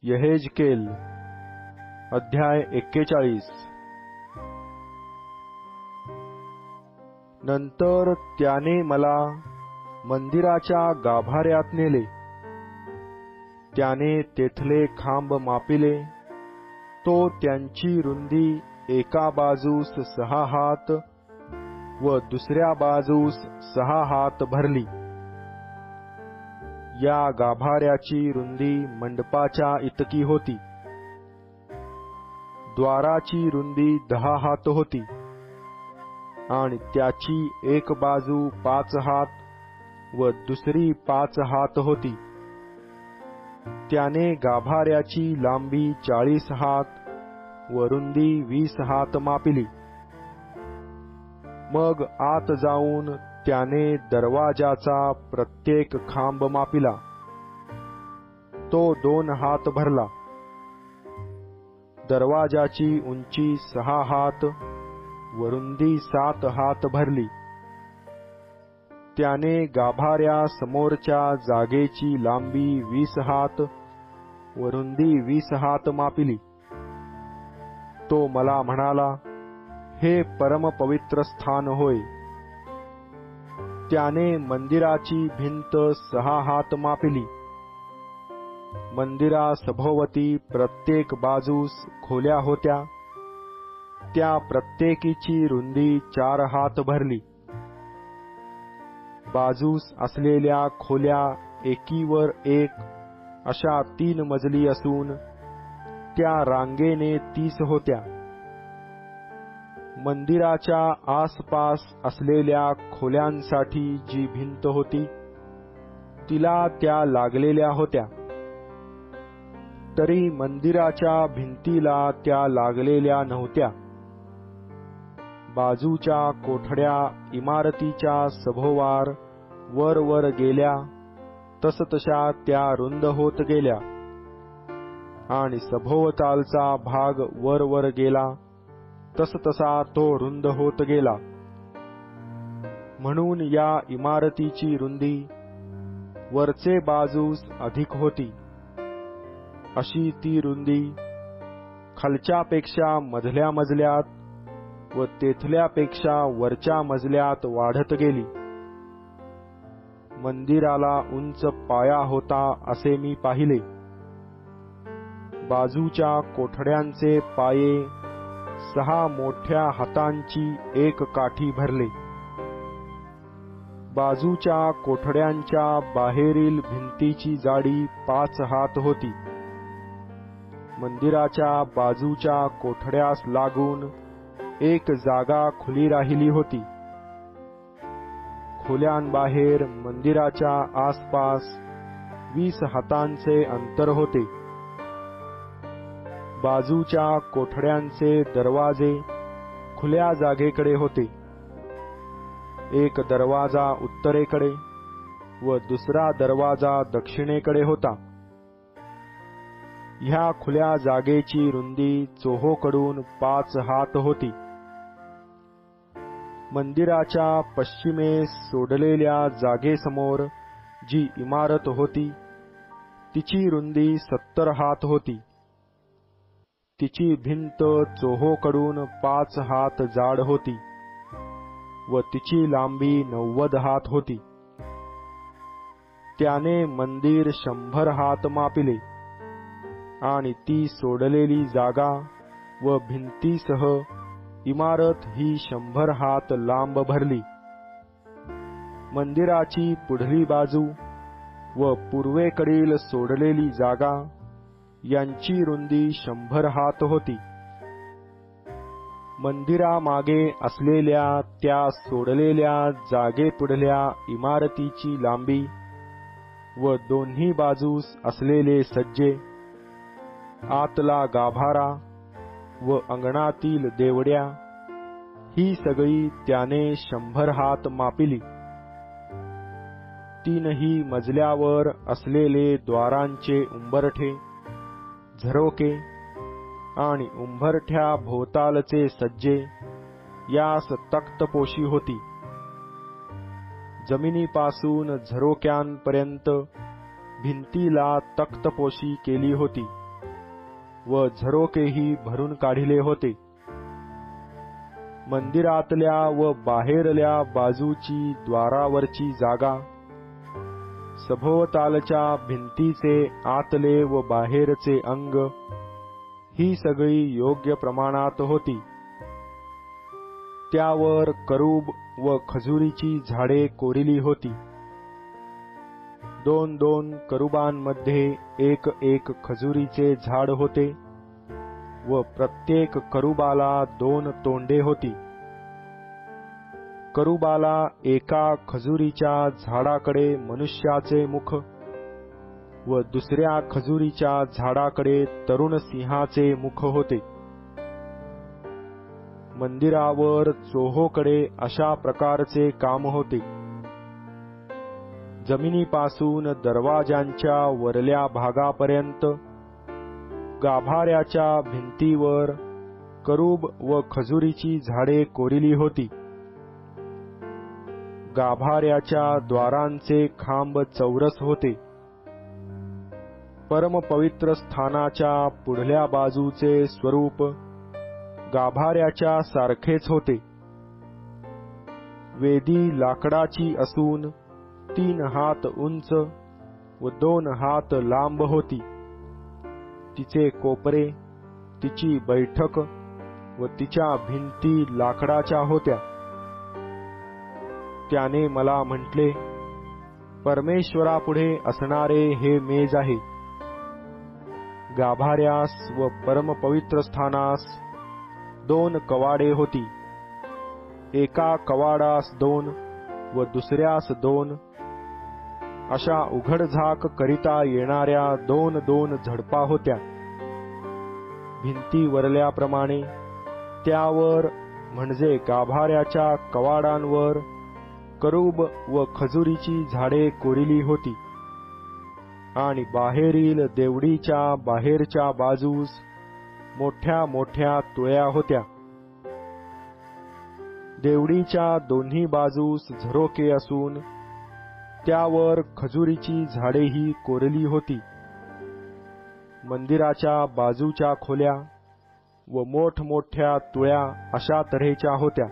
यहेजकेल अध्याय 41। नंतर त्याने मला मंदिराच्या गाभाऱ्यात नेले. त्याने तेथले खांब मापिले. तो त्यांची रुंदी एका बाजूस 6 हात व दुसऱ्या बाजूस 6 हात भरली. या गाभाऱ्याची रुंदी मंडपाच्या इतकी होती. द्वाराची रुंदी 10 हात होती आणि त्याची एक बाजू 5 हात व दुसरी 5 हात होती. त्याने गाभाऱ्याची लांबी 40 हात व रुंदी 20 हात मापिली. मग आत जाऊन त्याने दरवाजाचा प्रत्येक खांब मापिला. तो 2 हात भरला. दरवाजाची उंची 6 हात व रुंदी 7 हात भरली. त्याने गाभाऱ्या समोरच्या जागेची लांबी 20 हात व रुंदी 20 हात मापिली. तो मला म्हणाला, हे परमपवित्र स्थान होय. त्याने मंदिराची भिंत 6 हात मापिली. मंदिरासभोवती प्रत्येक बाजूस खोल्या होत्या. त्या प्रत्येकीची रुंदी 4 हात भरली. बाजूस असलेल्या खोल्या एकीवर एक अशा 3 मजली असून त्या रांगेने 30 होत्या. मंदिराच्या आसपास असलेल्या खोल्यांसाठी जी भिंत होती तिला त्या लागलेल्या होत्या. तरी मंदिराच्या भिंतीला त्या लागलेल्या नव्हत्या. बाजूच्या कोठड्या इमारतीच्या सभोवार वर वर गेल्या तसतशा त्या रुंद होत गेल्या आणि सभोवतालचा भाग वर वर गेला तसतसा तो रुंद होत गेला. म्हणून या इमारतीची रुंदी वरचे बाजूस अधिक होती. अशी ती रुंदी खालच्यापेक्षा मधल्या मजल्यात व तेथल्यापेक्षा वरच्या मजल्यात वाढत गेली. मंदिराला उंच पाया होता असे मी पाहिले. बाजूच्या कोठड्यांचे पाये 6 मोठ्या हातांची एक काठी भरले. बाजूच्या कोठड्यांच्या बाहेरील भिंतीची जाडी 5 हात होती. मंदिराच्या बाजूच्या कोठड्यास लागून एक जागा खुली राहिली होती. खोल्यांबाहेर मंदिराच्या आसपास 20 हातांचे अंतर होते. बाजूच्या कोठड्यांचे दरवाजे खुल्या जागेकडे होते. एक दरवाजा उत्तरेकडे व दुसरा दरवाजा दक्षिणेकडे होता. ह्या खुल्या जागेची रुंदी चोहोकडून 5 हात होती. मंदिराच्या पश्चिमेस सोडलेल्या जागेसमोर जी इमारत होती तिची रुंदी 70 हात होती. तिची भिंत चोहोकडून 5 हात जाड होती व तिची लांबी 90 हात होती. त्याने मंदिर 100 हात मापिले आणि ती सोडलेली जागा व भिंतीसह इमारत ही 100 हात लांब भरली. मंदिराची पुढली बाजू व पूर्वेकडील सोडलेली जागा यांची रुंदी 100 हात होती. मंदिरामागे असलेल्या त्या सोडलेल्या जागेपुढल्या इमारतीची लांबी व दोन्ही बाजूस असलेले सज्जे, आतला गाभारा व अंगणातील देवड्या ही सगळी त्याने 100 हात मापिली. 3ही मजल्यावर असलेले द्वारांचे उंबरठे, झरोके आणि उंबरठ्या भोवतालचे सज्जे यास तख्तपोशी होती. जमिनीपासून झरोक्यांपर्यंत भिंतीला तख्तपोशी केली होती. व झरोकेही भरून काढिले होते. मंदिरातल्या व बाहेरल्या बाजूची द्वारावरची जागा, सभोवतालच्या भिंतीचे आतले व बाहेरचे अंग ही सगळी योग्य प्रमाणात होती. त्यावर करूब व खजुरीची झाडे कोरिली होती. 2-2 करूबांमध्ये एक एक खजुरीचे झाड होते व प्रत्येक करूबाला 2 तोंडे होती. करूबाला एका खजुरीच्या झाडाकडे मनुष्याचे मुख व दुसऱ्या खजुरीच्या झाडाकडे तरुण सिंहाचे मुख होते. मंदिरावर चोहोकडे अशा प्रकारचे काम होते. जमिनीपासून दरवाजांच्या वरल्या भागापर्यंत गाभाऱ्याच्या भिंतीवर करूब व खजुरीची झाडे कोरिली होती. गाभाऱ्याच्या द्वारांचे खांब चौरस होते. परमपवित्र स्थानाच्या पुढल्या बाजूचे स्वरूप गाभाऱ्याच्या सारखेच होते. वेदी लाकडाची असून 3 हात उंच व 2 हात लांब होती. तिचे कोपरे, तिची बैठक व तिच्या भिंती लाकडाच्या होत्या. त्याने मला म्हटले, परमेश्वरापुढे असणारे हे मेज आहे. गाभाऱ्यास व परमपवित्र स्थानास 2 कवाडे होती. एका कवाडास 2 व दुसऱ्यास 2 अशा उघडझाक करिता येणाऱ्या 2-2 झडपा होत्या. भिंतीवरल्याप्रमाणे त्यावर म्हणजे गाभाऱ्याच्या कवाडांवर करूब व खजुरीची झाडे कोरिली होती आणि बाहेरील देवडीच्या बाहेरच्या बाजूस मोठ्या मोठ्या तुळया होत्या. देवडीच्या दोन्ही बाजूस झरोके असून त्यावर खजुरीची झाडेही कोरली होती. मंदिराच्या बाजूच्या खोल्या व मोठमोठ्या तुळया अशा तऱ्हेच्या होत्या.